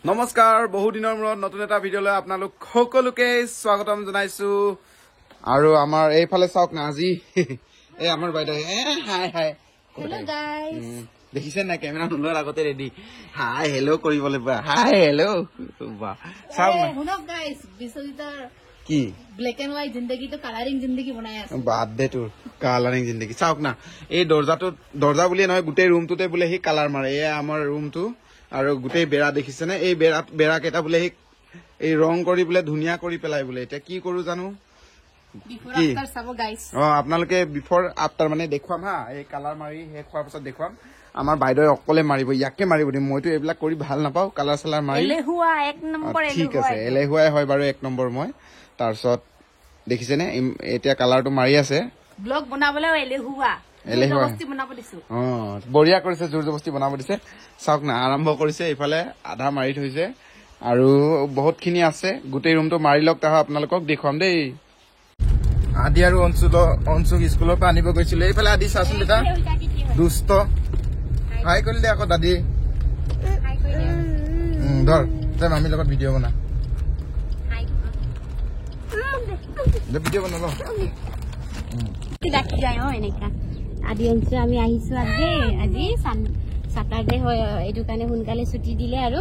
নমস্কাৰ বহু দিনৰ মূৰত নতুন এটা ভিডিঅ'লৈ আপোনালোক সকলোকে স্বাগতম জনাইছো আৰু আমাৰ এইফালে চাওক না আজি এই আমাৰ বাইদেউ হাই হাই হেল্ল' গাইস দেখিছে না কেমেৰা নোলোৱাৰ আগতে ৰেডি হাই হেল্ল' কৰিবলৈ বা হাই হেল্ল' বা চাওক না শুনক গাইস বিশ্বজিতৰ কি ব্লেক এণ্ড হোৱাইট জিন্দগী তো কালাৰিং জিন্দগী বনাই আছে বাদ দে তোৰ কালাৰিং জিন্দগী চাওক না এই দৰ্জা বুলিয়ে নহয় গোটেই ৰুমটোতে বোলে সি কালাৰ মাৰে এয়া আমাৰ ৰুমটো আৰু গোটেই বেৰা দেখিছে নে এই বেৰা কেইটা বোলে এই ৰং কৰি বোলে ধুনীয়া কৰি পেলাই বোলে এতিয়া কি কৰো জানো বিফৰ আফটাৰ চাব গাইস আপোনালোকে বিফৰ আফটাৰ মানে দেখুৱাম হা এই কালাৰ মাৰি শেষ হোৱাৰ পাছত দেখুৱাম আমাৰ বাইদেউ অকলে মাৰিব ইয়াকে মাৰিব দিম মইতো এইবিলাক কৰি ভাল নাপাওঁ কালাৰ চালাৰ মাৰি এলেহুৱা এক নম্বৰ ঠিক আছে এলেহুৱাই হয় বাৰু এক নম্বৰ মই তাৰপিছত দেখিছে নে এতিয়া কালাৰটো মাৰি আছে ব্লগ বনাবলৈ এলেহুৱা জবৰদস্তি বনাব দিছো বঢ়িয়া কৰিছে জোৰ জবস্তি বনাব দিছে চাওক না আৰম্ভ কৰিছে এইফালে আধা মাৰি থৈছে আৰু বহুত খিনি আছে গোটেই ৰুমটো মাৰি লওক তাহা আপোনালোকক দেখুৱাম দেই আদি আৰু অঞ্চুক স্কুলৰ পৰা আনিব গৈছিলো এইফালে আদি চাচোন দেতা দুষ্ট হাই কৰিলে দে আকৌ দাদী ধৰ তই মামীৰ লগত ভিডিঅ' বনা ভিডিঅ' বনা ডাকি যায় এনেকা আদি অঞ্চল আমি আহিছো আজি সাটাৰডে হয় এইটো কাৰণে সোনকালে ছুটি দিলে আৰু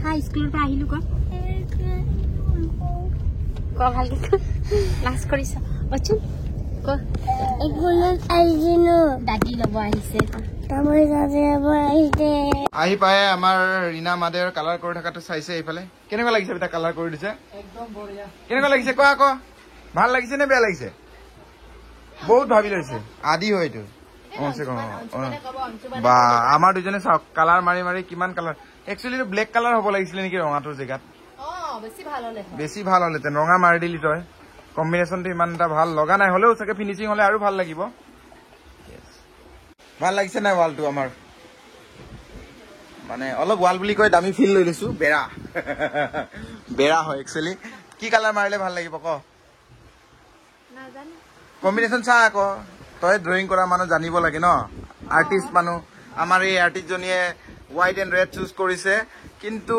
হা স্কুলৰ পৰা আহিলো ক ভালকে ক্লাছ কৰিছ বচোন ক দাদি ল'ব আহিছে আহি পাই আমাৰ ৰীনা মাদেৰ কালাৰ কৰি থকাটো চাইছে এইফালে কেনেকুৱা লাগিছে বেটা কালাৰ কৰি দিছে একদম বঢ়িয়া কেনেকুৱা লাগিছে কোৱা আকৌ ভাল লাগিছে নে বেয়া লাগিছে বহুত ভাবি লৈছে আদি হয় এইটো বা আমাৰ দুজনে চাওক কালাৰ মাৰি মাৰি কিমান কালাৰ একচুৱেলি ব্লেক কালাৰ হ'ব লাগিছিলে নেকি ৰঙাটোৰ জেগাত বেছি ভাল হলহেঁতেন ৰঙা মাৰি দিলি তই কম্বিনেশ্যনটো ইমান এটা ভাল লগা নাই হলেও চাগে ফিনিচিং হলে আৰু ভাল লাগিব ভাল লাগিছে নাই ৱালটো আমাৰ মানে অলপ ৱাল বুলি কৈ দামী ফিল লৈ লৈছো বেৰা হয় একচুৱেলি কি কালাৰ মাৰিলে ভাল লাগিব ক কম্বিনেশ্যন চা আকৌ তই ড্ৰয়িং কৰা মানুহ জানিব লাগে ন আৰ্টিষ্ট মানুহ আমাৰ এই আৰ্টিষ্টজনীয়ে হোৱাইট এণ্ড ৰেড চুজ কৰিছে কিন্তু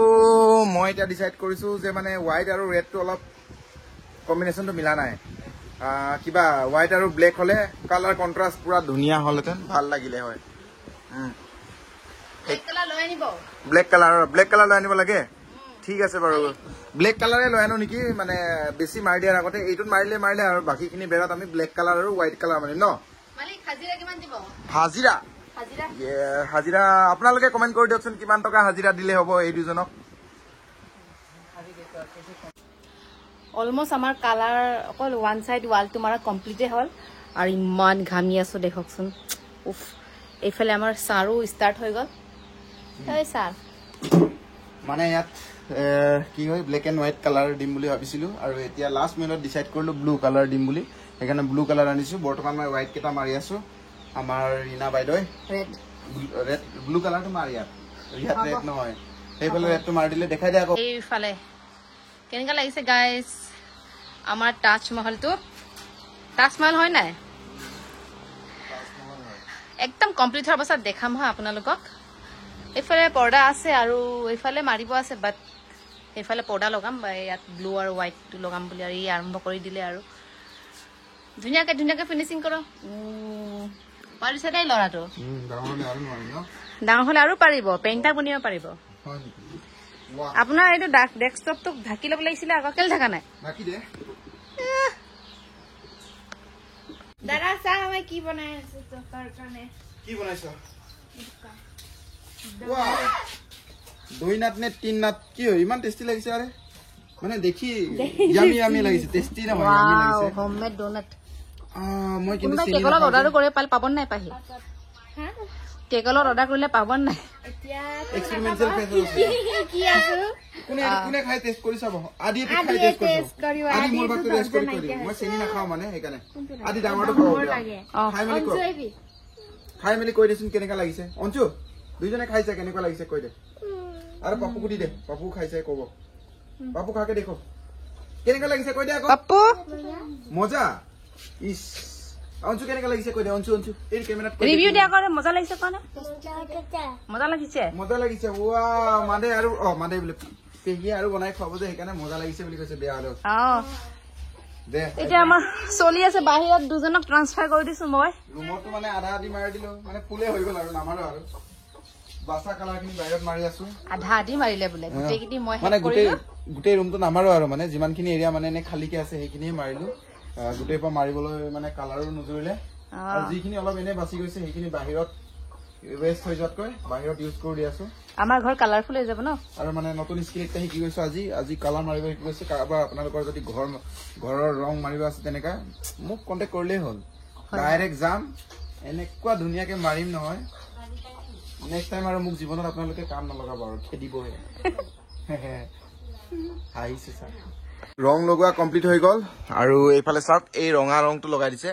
মই এতিয়া ডিচাইড কৰিছো যে মানে হোৱাইট আৰু ৰেডটো অলপ কম্বিনেশ্যনটো মিলা নাই কিবা হোৱাইট আৰু ব্লেক হলে কালাৰ কণ্ট্ৰাষ্ট পুৰা ধুনীয়া হলহেঁতেন ভাল লাগিলে হয় ব্লেক কালাৰ লৈ আনিব লাগে ঠিক আছে বাৰু ব্লেক কালাৰে লৈ আনো নেকি মানে বেছি মাৰি দিয়াৰ আগতে এইটোত মাৰিলে আৰু বাকীখিনি বেৰাত আমি ব্লেক কালাৰ আৰু হোৱাইট কালাৰ মাৰিম ন হাজিৰা আপোনালোকে কমেণ্ট কৰি দিয়কচোন কিমান টকা হাজিৰা দিলে হ'ব এই দুজনক অলমষ্ট আমাৰ কালাৰ অকল ওৱান চাইড ৱালটো মাৰা কমপ্লিটে হ'ল আৰু ইমান ঘামি আছো দেখকচোন উফ এইফালে আমাৰ চাৰো ষ্টাৰ্ট হৈ গ'ল ছাৰ মানে ইয়াত কি হয় ব্লেক এণ্ড হোৱাইট কালাৰ দিম বুলি ভাবিছিলো আৰু এতিয়া লাষ্ট মিনিটত ডিচাইড কৰিলো ব্লু কালাৰ দিম বুলি সেইকাৰণে ব্লু কালাৰ আনিছো বৰ্তমান মই হোৱাইট কেইটা মাৰি আছো আমাৰ ৰীনা বাইদেউ ৰেড ব্লু কালাৰটো মাৰি ইয়াত ৰেড নহয় সেইফালে ৰেডটো মাৰি দিলে দেখাই দে আকৌ এইফালে কেনেকুৱা লাগিছে গাইজ আমাৰ তাজমহলটো তাজমহল হয় নাই একদম কমপ্লিট হোৱাৰ পাছত দেখাম হা আপোনালোকক এইফালে পৰ্দা আছে আৰু এইফালে মাৰিব আছে বাট এইফালে পৰ্দা লগাম ইয়াত ব্লু আৰু হোৱাইটটো লগাম বুলি আৰু ই আৰম্ভ কৰি দিলে আৰু ধুনীয়াকে ফিনিচিং কৰক পাৰিছে দেই ল'ৰাটো ডাঙৰ হলে আৰু পাৰিব পেইণ্টাৰ বনিব পাৰিব আপোনাৰ এইটো ডেস্কটপটো ঢাকি ল'ব লাগিছিলে আকৌ কেলে ঢাকা নাই দাদা চাহ আমি কি বনাই আছো তাৰ কাৰণে কি বনাইছ দুই নাট নে তিন নাট কি হয় ইমান টেষ্টি লাগিছে আৰে মানে দেখি ইয়ামি লাগিছে টেষ্টি নহয় ইয়ামি লাগিছে হোমমেড ডোনাট মই কিন্তু কেকলত অৰ্ডাৰ কৰি পাব নাই পাহি কেকলত অৰ্ডাৰ কৰিলে পাব নাই এক্সপেৰিমেন্টেল ফেজ কি আছে কোনে খাই টেষ্ট কৰি চাব আদি খাই টেষ্ট কৰিব আদি মোৰ বাক টেষ্ট কৰি দিব মই চেনি নাখাও মানে সেইকাৰণে আদি ডাঙৰটো খাই মেলি কৈ দেচোন কেনেকা লাগিছে অঞ্চু দুইজনে খাইছে কেনেকুৱা লাগিছে কৈ দে আৰু পাপুকো দি দে পাপু খাইছে কব পাপু খাকে দেখো কেনেকুৱা লাগিছে কৈ দে আকৌ পাপু মজা ইস অঞ্চু কেনেকা লাগিছে কৈ দে অঞ্চু অঞ্চু এই কেমেৰাত ৰিভিউ দিয়া কৰে মজা লাগিছে কোৱা নে মজা লাগিছে মজা লাগিছে ওৱা মাদে আৰু মাদে বোলে পেহিয়ে আৰু বনাই খুৱাব যে সেইকাৰণে মজা লাগিছে বুলি কৈছে বেয়া হ'লেও দে এতিয়া আমাৰ চলি আছে বাহিৰত দুজনক ট্ৰান্সফাৰ কৰি দিছো মই ৰুমতো মানে আধা আধি মাৰি দিলো মানে ফুলে হৈ গ'ল আৰু নামাৰো আৰু বাছা কালাৰখিনি বাহিৰত মাৰি আছো আধা আধি মাৰিলে বোলে গোটেইখিনি মই মানে গোটেই ৰুমটো নামাৰো আৰু মানে যিমানখিনি এৰিয়া মানে এনে খালীকে আছে সেইখিনিয়ে মাৰিলো গোটেই পৰা মাৰিবলৈ মানে কালাৰো নজৰিলে আৰু যিখিনি অলপ এনে বাচি গৈছে সেইখিনি বাহিৰত ৱেষ্ট হৈ যোৱাতকৈ বাহিৰত ইউজ কৰি দি আছো আমাৰ ঘৰ কালাৰফুল হৈ যাব ন আৰু মানে নতুন স্কিল এটা শিকি গৈছো আজি কালাৰ মাৰিব শিকি গৈছো কাৰোবাৰ আপোনালোকৰ যদি ঘৰৰ ৰং মাৰিব আছে তেনেকা মোক কণ্টেক্ট কৰিলেই হ'ল ডাইৰেক্ট যাম এনেকুৱা ধুনীয়াকে মাৰিম নহয় নেক্সট টাইম আৰু মোক জীৱনত আপোনালোকে কাম নলগাব আৰু খেদিবহে আহিছে ছাৰ ৰং লগোৱা কমপ্লিট হৈ গ'ল আৰু এইফালে চাওক এই ৰঙা ৰংটো লগাই দিছে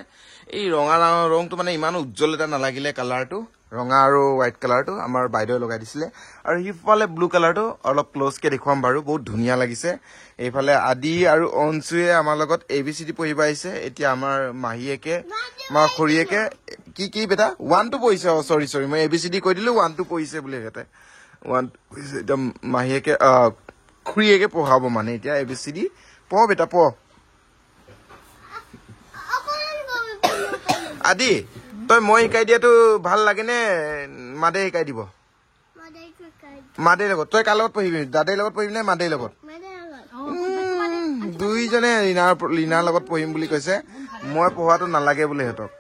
এই ৰঙা ৰংটো মানে ইমান উজ্জ্বল এটা নালাগিলে কালাৰটো ৰঙা আৰু হোৱাইট কালাৰটো আমাৰ বাইদেৱে লগাই দিছিলে আৰু সিফালে ব্লু কালাৰটো অলপ ক্লজকে দেখুৱাম বাৰু বহুত ধুনীয়া লাগিছে এইফালে আদি আৰু অঞ্চুৱে আমাৰ লগত ABCD পঢ়িব আহিছে এতিয়া আমাৰ মাহীয়েকে আমাৰ খুৰীয়েকে কি বেটা 1 2 পঢ়িছে সৰি মই ABCD কৈ দিলো 1 2 পঢ়িছে বুলি সিহঁতে 1 পঢ়িছে এতিয়া মাহীয়েকে খুৰীয়েকে পঢ়াব মানে এতিয়া ABCD পঢ় বেটা পঢ় আদি তই মই শিকাই দিয়াটো ভাল লাগে নে মাদে শিকাই দিব মাদেৰ লগত তই কাৰ লগত পঢ়িবি দাদাৰ লগত পঢ়িবি নে মাদেৰ লগত দুইজনে লীনাৰ লগত পঢ়িম বুলি কৈছে মই পঢ়াটো নালাগে বোলে সিহঁতক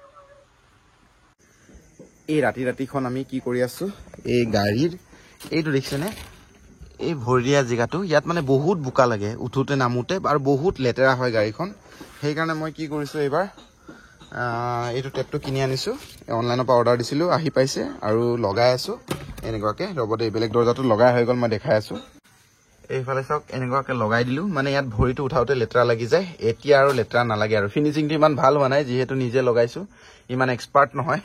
এই ৰাতিখন আমি কি কৰি আছো এই গাড়ীৰ এইটো দেখিছেনে এই ভৰিয়া জেগাটো ইয়াত মানে বহুত বোকা লাগে উঠোতে নামোতে আৰু বহুত লেতেৰা হয় গাড়ীখন সেইকাৰণে মই কি কৰিছো এইবাৰ এইটো টেপটো কিনি আনিছো অনলাইনৰ পৰা অৰ্ডাৰ দিছিলো আহি পাইছে আৰু লগাই আছো এনেকুৱাকে ৰবতে বেলেগ দৰ্জাটো লগাই হৈ গ'ল মই দেখাই আছো এইফালে চাওক এনেকুৱাকে লগাই দিলো মানে ইয়াত ভৰিটো উঠাওতে লেতেৰা লাগি যায় এতিয়া আৰু লেতেৰা নালাগে আৰু ফিনিচিংটো ইমান ভাল হোৱা নাই যিহেতু নিজে লগাইছো ইমান এক্সপাৰ্ট নহয়